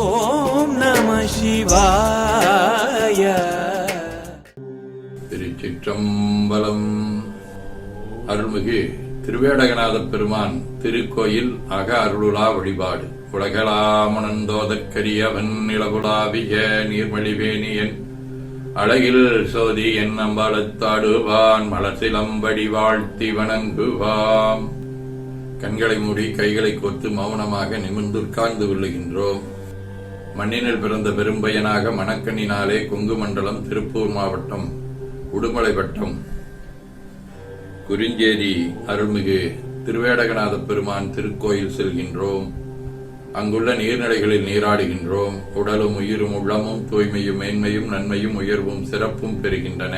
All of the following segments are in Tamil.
ஓம் நம சிவாய. திருச்சிற்றம்பலம். அருள்மிகு திருவேடகநாத பெருமான் திருக்கோயில் அக அருளுலா வழிபாடு. உலகளாமணந்தோதற்கரியவன் நிலவுலாவிய நீர்மழிவேணியன் அழகில் சோதி என் அம்பலத்தாடுவான் மலசிலம்படி வாழ்த்தி வணங்குவாம். கண்களை மூடி கைகளை கோர்த்து மௌனமாக நிமிர்ந்துட்கார்ந்து கொள்ளுகின்றோம். மண்ணினில் பிறந்த பெரும்பயனாக மணக்கண்ணினாலே கொங்கு மண்டலம் திருப்பூர் மாவட்டம் உடுமலை வட்டம் குறிஞ்சேரி அருள்மிகு திருவேடகநாத பெருமான் திருக்கோயில் செல்கின்றோம். அங்குள்ள நீர்நிலைகளில் நீராடுகின்றோம். உடலும் உயிரும் உள்ளமும் தூய்மையும் மேன்மையும் நன்மையும் உயர்வும் சிறப்பும் பெறுகின்றன.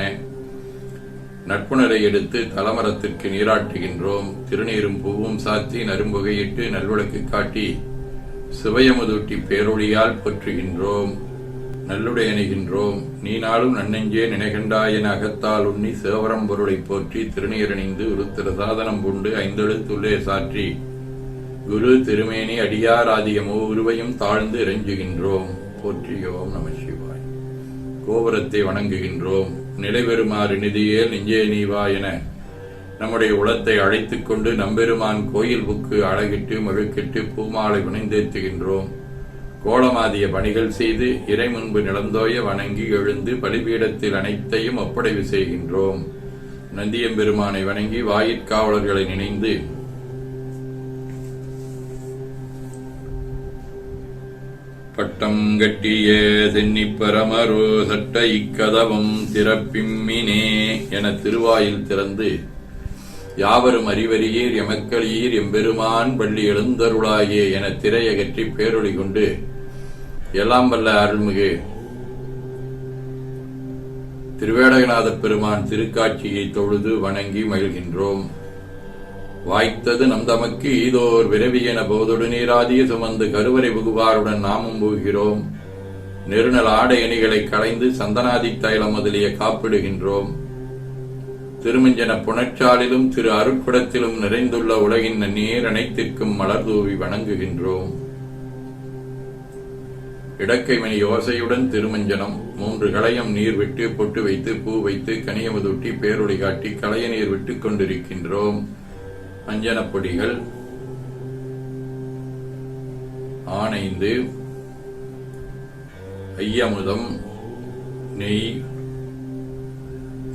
நட்புணரை எடுத்து தலமரத்திற்கு நீராட்டுகின்றோம். திருநீரும் பூவும் சாத்தி நரும்புகையிட்டு நல்விளக்கு காட்டி சிவயமுதூட்டி பேரொழியால் போற்றுகின்றோம். நல்லுடை அணிகின்றோம். நீ நாளும் நன்னெஞ்சே நினைகண்டாயன அகத்தால் உண்ணி சேவரம் பொருளை போற்றி திருநீரணிந்து உருத்திர சாதனம் பூண்டு ஐந்தெழுத்துள்ளே சாற்றி குரு திருமேனி அடியாராதியமோ உருவையும் தாழ்ந்து இறைஞ்சுகின்றோம். போற்றியோம் நம சிவாய். கோபுரத்தை வணங்குகின்றோம். நிலைபெறுமாறு நிதியே நெஞ்சே நீவா என நம்முடைய உளத்தை அழைத்துக் கொண்டு நம்பெருமான் கோயில் புக்கு அழகிட்டு மழுக்கிட்டு பூமாலை வினைந்தேத்துகின்றோம். கோலமாதிய பணிகள் செய்து இறை முன்பு நிலந்தோய வணங்கி எழுந்து பலிபீடத்தில் அனைத்தையும் ஒப்படைவு செய்கின்றோம். நந்தியம்பெருமானை வணங்கி வாயிற்காவலர்களை நினைந்து பட்டம் கட்டிய தென்னிப்பரமரோ சட்ட இக்கதவம் திறப்பிம்மினே என திருவாயில் திறந்து யாவரும் அறிவறியீர் எமக்களீர் எம்பெருமான் பள்ளி எழுந்தருளாயே என திரையகற்றி பேரொளி கொண்டு எல்லாம் வல்ல அருள்மிகு திருவேடகநாத பெருமான் திருக்காட்சியை தொழுது வணங்கி மகிழ்கின்றோம். வாய்த்தது நம் தமக்கு ஈதோர் விரவியென போதொடு நீராதிய சுமந்து கருவறை புகுவாருடன் நாமும் போகிறோம். நெருநல் ஆடை அணிகளை களைந்து சந்தனாதி தைலம் முதலிய காப்பிடுகின்றோம். திருமஞ்சன புணச்சாலிலும் திரு அருட்குடத்திலும் நிறைந்துள்ள உலகின் நீர் அனைத்திற்கும் மலர் தூவி வணங்குகின்றோம். இடக்கைமணி யோசையுடன் திருமஞ்சனம் 3 களையம் நீர் விட்டு பொட்டு வைத்து பூ வைத்து கனியமுதூட்டி பேரொளி காட்டி களைய நீர் விட்டுக் கொண்டிருக்கின்றோம். அஞ்சனப் பொடிகள் ஆனைந்து ஐயமுதம் நெய்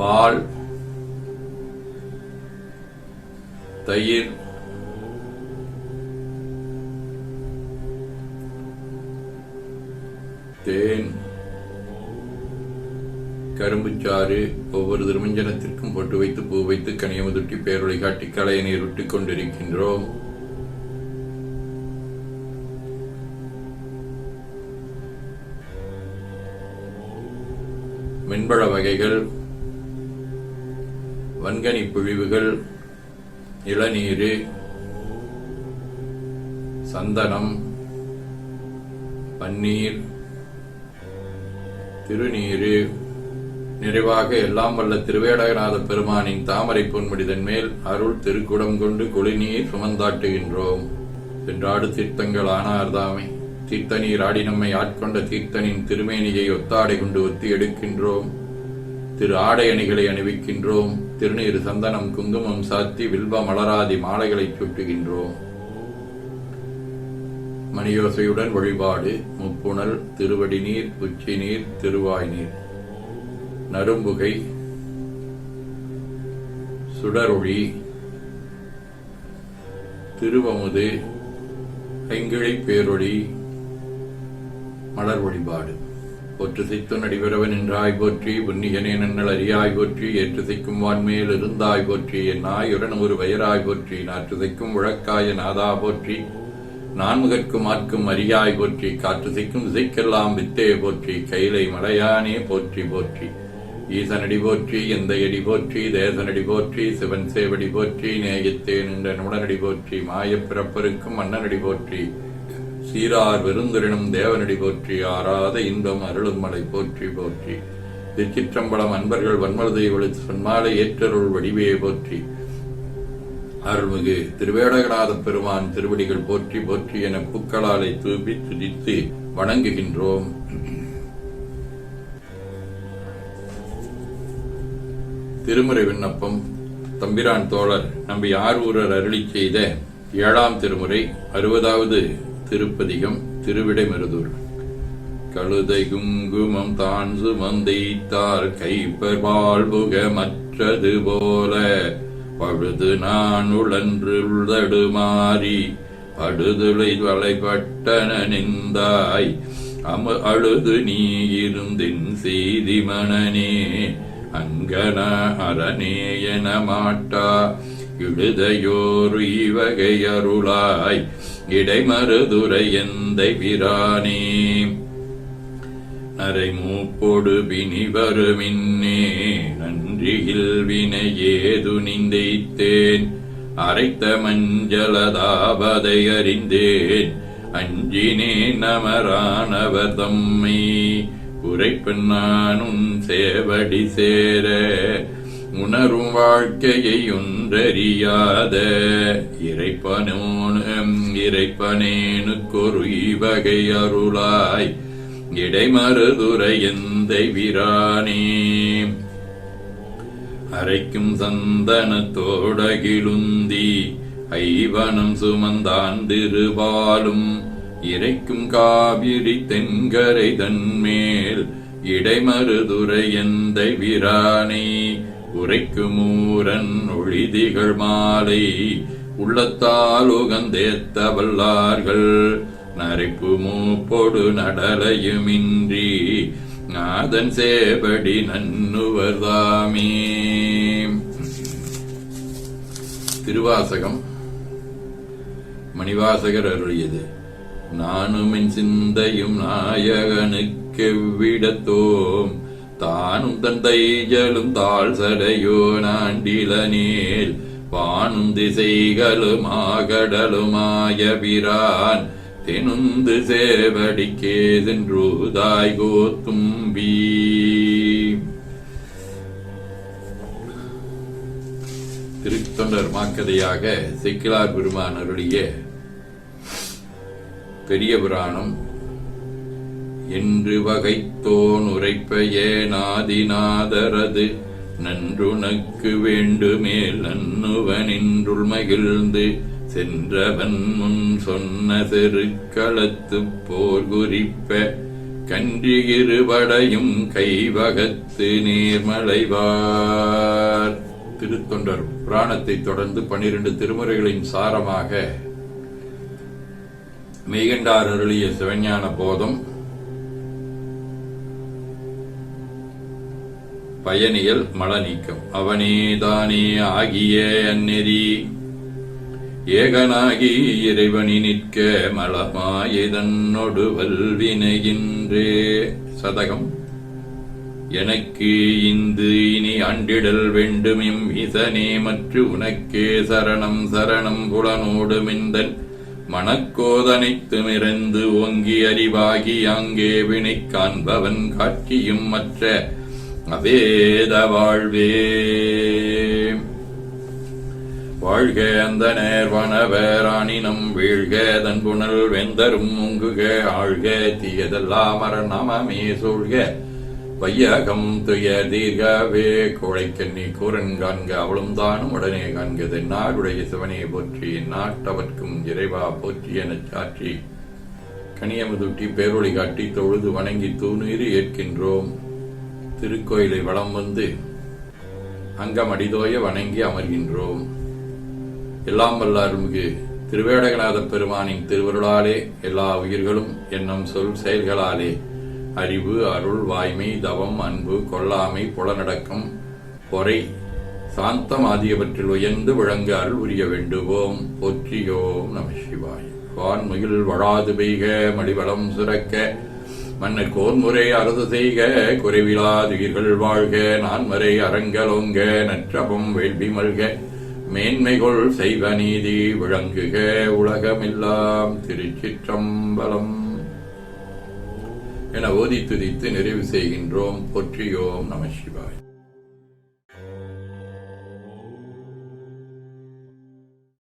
பால் தயிர் தேன் கரும்புச்சாறு ஒவ்வொரு திருமஞ்சனத்திற்கும் போட்டு வைத்து பூ வைத்து கனியமுதுட்டி பேரொளி காட்டி களைய நீர் விட்டுக் கொண்டிருக்கின்றோம். மென்பழ வகைகள், வன்கனி புழிவுகள், இளநீரு, சந்தனம், பன்னீர், திருநீரு, நிறைவாக எல்லாம் வல்ல திருவேடகநாத பெருமானின் தாமரை பொன்முடிதன் மேல் அருள் திருக்குடம் கொண்டு குளிநீர் சுமந்தாட்டுகின்றோம். சென்றாடு தீர்த்தங்கள் ஆனார்தாமே தீர்த்த நீர் ஆடி நம்மை ஆட்கொண்ட தீர்த்தனின் திருமேனியை ஒத்தாடை கொண்டு ஒத்தி எடுக்கின்றோம். திரு ஆடை அணிகளை அணிவிக்கின்றோம். திருநீர் சந்தனம் குங்குமம் சாத்தி வில்வ மலராதி மாலைகளை சூட்டுகின்றோம். மணியோசையுடன் வழிபாடு. முப்புணல், திருவடி நீர், உச்சி நீர், திருவாய் நீர், நரும்புகை, சுடரொளி, திருவமுது, ஐங்கிழை பேரொளி, மலர் வழிபாடு. போற்று செய்த்துன் அடிவரவன் என்றாய் போற்றி, புன்னியனே நன்னல் அறியாய் போற்றி, ஏற்று செய்க்கும் வான்மேல் இருந்தாய் போற்றி, என் நாயுடன் ஒரு வயராய் போற்றி, நாற்று செய்க்கும் உழக்காய நாதா போற்றி, நான்முகற்கும் ஆட்கும் அறியாய் போற்றி, காற்று செய்க்கும் இசைக்கெல்லாம் வித்தே போற்றி, கைலை மலையானே போற்றி போற்றி, ஈசனடி போற்றி, எந்தையடி போற்றி, தேசனடி போற்றி, சிவன் சேவடி போற்றி, நேயத்தே நின்ற நுடனடி போற்றி, மாயப் பிறப்பருக்கும் மன்னனடி போற்றி, சீரார் வெறுந்துரினும் தேவனடி போற்றி, ஆறாத இன்பம் அருளும் மலை போற்றி போற்றி. திருச்சிற்றம்பலம். அன்பர்கள் வன்மலதை ஒழித்து சொன்மாலை ஏற்றருள் வடிவே போற்றி. அருள்மிகு திருவேடகநாத பெருமான் திருவடிகள் போற்றி போற்றி என பூக்களாலை தூபி துதித்து வணங்குகின்றோம். திருமுறை விண்ணப்பம். தம்பிரான் தோழர் நம்பி ஆரூரர் அருளிச் செய்த 7ஆம் திருமுறை 60வது திருப்பதிகம். திருவிடைமருதூர். கழுதை குங்குமம் தான் சுமந்தைத்தார் கைப்பர் வாழ்புக மற்றது போல பழுது நான் உழன்று உள்தடுமாறி படுதுளை வளைபட்டன நிந்தாய் அழுது நீ இருந்தின் செய்தி மனனே அங்கன அரணே என மாட்டா இழுதையோரு இவகை அருளாய் இடைமருதுரை எந்தை பிரானே நரை மூப்பொடு பிணி வருமின்னே நன்றியில் வினை ஏது நிந்தைத்தேன் அரைத்த மஞ்சளதாபதை அறிந்தேன் அஞ்சினேன் அமரானவர் தம்மை உரைப்பன் நானும் சேவடி சேர உணரும் வாழ்க்கையை ஒன்றறியாத இறைப்பனேனுக்கொரு இவகை அருளாய் இடைமருதுரை எந்தை பிரானே அரைக்கும் சந்தனத்தோடகிழுந்தி ஐவனம் சுமந்தான் திருபாலும் இறைக்கும் காவிரி தென்கரை தன்மேல் இடைமருதுரை எந்தை பிரானே உரைக்குமூரன் ஒளிதிகள் மாலை உள்ளத்தால் உகந்தேத்த வல்லார்கள் நரைப்பு மூப்பொடு நடலையுமின்றி நாதன் சேபடி நன்னுவர்தாமே. திருவாசகம். மணிவாசகர் அருளியது. நானும் என் சிந்தையும் நாயகனுக்கெவ்விடத்தோம் தானும் தன் தைஜலும் தாழ் சடையோ நாண்டிலனேல் வானும் திசைகளுமாகடலுமாய பிரான் தெனுந்து சேவடிக்கே சென்றுதாய் கோத்தும்பி. திருத்தொண்டர் மாக்கதையாக செக்கிலார் பெருமான் அருளிய பெரிய புராணம். என்று வகைத்தோன் உரைப்ப ஏனாதிநாதரது நன்றுனக்கு வேண்டுமேல் நன்னுவனின்றுள் மகிழ்ந்து சென்றவன் முன் சொன்ன செருக்களத்துப் போர் குறிப்ப கன்றி இருபடையும் கைவகத்து நேர்மலைவார். திருத்தொண்டர் புராணத்தை தொடர்ந்து 12 திருமுறைகளின் சாரமாக மெய்கண்டார் அருளிய சிவஞான போதம், பயனியல் மலநீக்கம். அவனேதானே ஆகிய அந்நெறி ஏகனாகி இறைவனி நிற்க மலமாயதன்னொடு வல்வினையின்றே. சதகம். எனக்கு இந்து இனி ஆண்டிடல் வேண்டும் எம் ஈசனே மற்று உனக்கே சரணம் சரணம் புலனோடு மிந்தன் மனக்கோதனைத்துமிறந்து ஓங்கி அறிவாகி அங்கே வினை காண்பவன் காட்சியும் மற்ற அவேத வாழ்வே. வாழ்க அந்த நேர்வனவராணினம் வீழ்க தன் புனல் வெந்தரும் முங்குக ஆழ்க தீயதெல்லாம் மரணமே சூழ்க வையகம் துய தீர்கவே. கோழைக்கண்ணி கூரன் காண்க அவளும் தானும் உடனே காண்க தென்னாடுடைய சிவனே போற்றி நாட்டவர்க்கும் இறைவா போற்றி எனச் சாற்றி கனியமுதுட்டி பேரொளி காட்டி தொழுது வணங்கி தூணீறு ஏற்கின்றோம். திருக்கோயிலை வலம் வந்து அங்கம் அடிதோய வணங்கி அமர்கின்றோம். எல்லாம் வல்ல அருள்மிகு திருவேடகநாத பெருமானின் திருவருளாலே எல்லா உயிர்களும் எண்ணம் சொல் செயல்களாலே அறிவு அருள் வாய்மை தவம் அன்பு கொல்லாமை புலனடக்கம் பொறை சாந்தம் ஆகியவற்றில் உயர்ந்து விளங்க அருள் புரிய வேண்டுவோம். போற்றியோம் நம சிவாய். வான்முகில் வழாது பெய்க மடிவளம் சுரக்க மன்னர் கோன்முறை அரசு செய்க குறைவிலாதுயிர்கள் வாழ்க நான்மறை அரங்கலோங்க நற்றபம் வேள்வி மல்க மேன்மைகொள் செய்வ நீதி விளங்குக உலகமெல்லாம். திருச்சிற்றம்பலம் என ஓதி துதித்து நிறைவு செய்கின்றோம். போற்றியோம் நம சிவாய்.